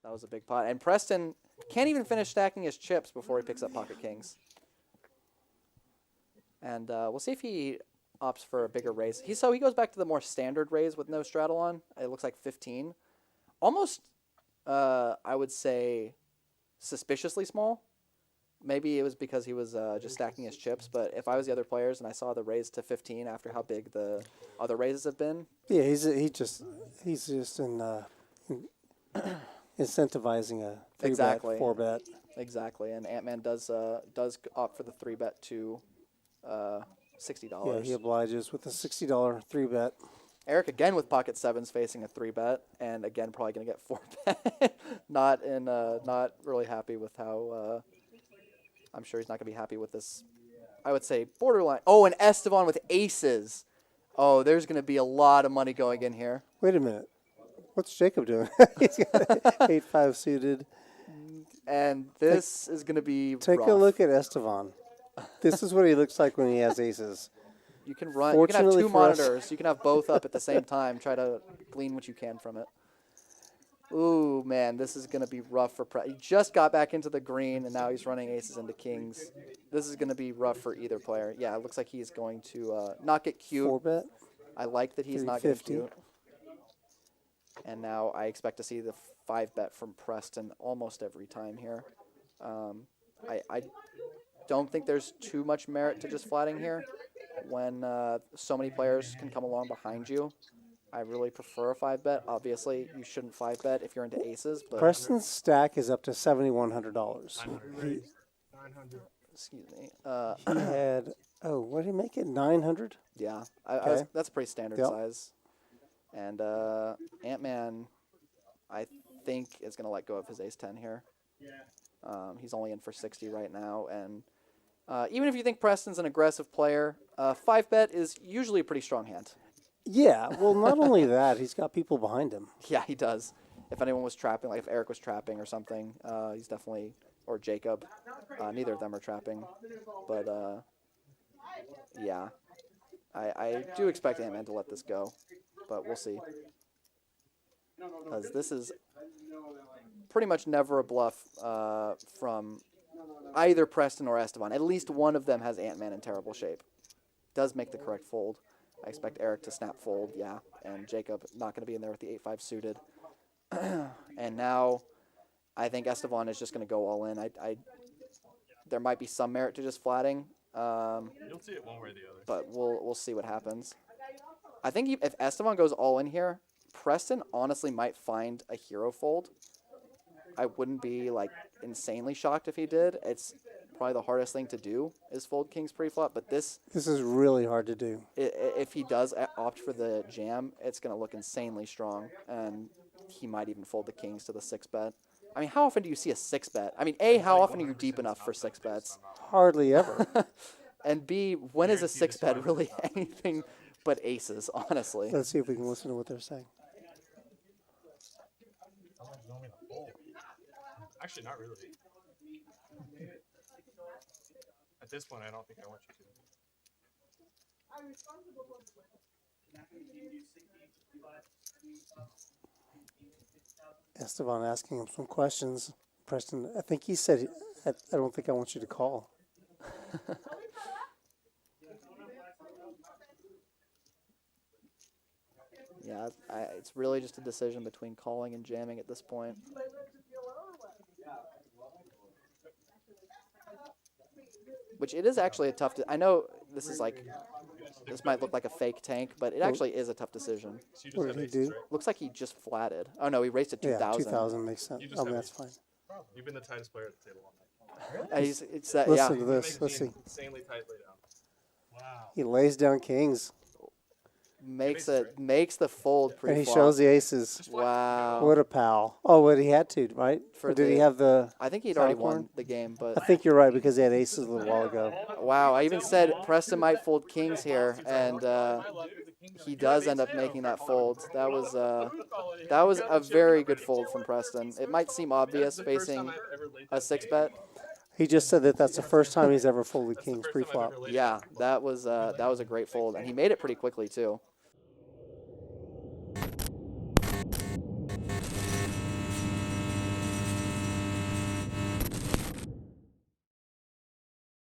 That was a big pot. And Preston can't even finish stacking his chips before he picks up pocket kings. And we'll see if he opts for a bigger raise. So he goes back to the more standard raise with no straddle on. It looks like 15. Almost, I would say, suspiciously small. Maybe it was because he was just stacking his chips. But if I was the other players and I saw the raise to 15 after how big the other raises have been. Yeah, he's just incentivizing a 3-bet, 4-bet. Exactly, and Ant-Man does opt for the 3-bet to $60. Yeah, he obliges with a $60 3-bet. Eric again with pocket sevens facing a 3-bet, and again probably going to get 4-bet. not really happy with how. I'm sure he's not going to be happy with this. I would say borderline. Oh, and Estevan with aces. Oh, there's going to be a lot of money going in here. Wait a minute. What's Jacob doing? He's got 8-5 suited. And this is going to be Take rough. a look at Estevan. This is what he looks like when he has aces. You can run. You can have two monitors. You can have both up at the same time. Try to glean what you can from it. Ooh, man, this is going to be rough for He just got back into the green, and now he's running aces into kings. This is going to be rough for either player. Yeah, it looks like he's going to not get cute. 4-bet. I like that he's not getting cute. And now I expect to see the 5-bet from Preston almost every time here. I don't think there's too much merit to just flatting here when so many players can come along behind you. I really prefer a 5-bet. Obviously, you shouldn't 5-bet if you're into aces. But Preston's stack is up to $7,100. $900. Excuse me. He had, what did he make it, 900? Yeah, Okay. that's a pretty standard size. And Ant-Man, I think, is going to let go of his ace-10 here. He's only in for 60 right now. And even if you think Preston's an aggressive player, 5-bet is usually a pretty strong hand. Yeah, well, not only that, he's got people behind him. Yeah, he does. If anyone was trapping, like if Eric was trapping or something, he's definitely, or Jacob, neither of them are trapping. But, yeah, I do expect Ant-Man to let this go, but we'll see. Because this is pretty much never a bluff from either Preston or Estevan. At least one of them has Ant-Man in terrible shape. Does make the correct fold. I expect Eric to snap fold, yeah, and Jacob not going to be in there with the 8-5 suited. And now I think Estevan is just going to go all in. There might be some merit to just flatting. You'll see it one way or the other. But we'll see what happens. I think if Estevan goes all in here, Preston honestly might find a hero fold. I wouldn't be like insanely shocked if he did. It's probably the hardest thing to do is fold kings pre-flop, but this is really hard to do. If he does opt for the jam, it's going to look insanely strong, and he might even fold the kings to the 6-bet. I mean, how often do you see a 6-bet? I mean, A, how often are you deep enough for 6-bets? Hardly ever. And B, when is a 6-bet really anything but aces, honestly? Let's see if we can listen to what they're saying. Actually, not really. At this point, I don't think I want you to. Estevan asking him some questions. Preston, I think he said, I don't think I want you to call. Yeah, it's really just a decision between calling and jamming at this point. Which it is actually a tough. I know this is like, this might look like a fake tank, but it actually is a tough decision. What did he do? Looks like he just flatted. Oh no, he raced to 2,000. Yeah, 2,000 makes sense. Oh, that's fine. You've been the tightest player at the table all night. Listen to this. Let's see. Insanely tight laydown. Wow. He lays down kings. Makes the fold pre-flop. And he shows the aces. Wow. What a pal. Oh, what he had to, right? Or did he have the... I think he'd already won the game, but... I think you're right, because he had aces a little while ago. Wow, I even said Preston might fold kings here, and he does end up making that fold. That was a very good fold from Preston. It might seem obvious facing a 6-bet. He just said that that's the first time he's ever folded kings pre-flop. Yeah, that was a great fold, and he made it pretty quickly, too.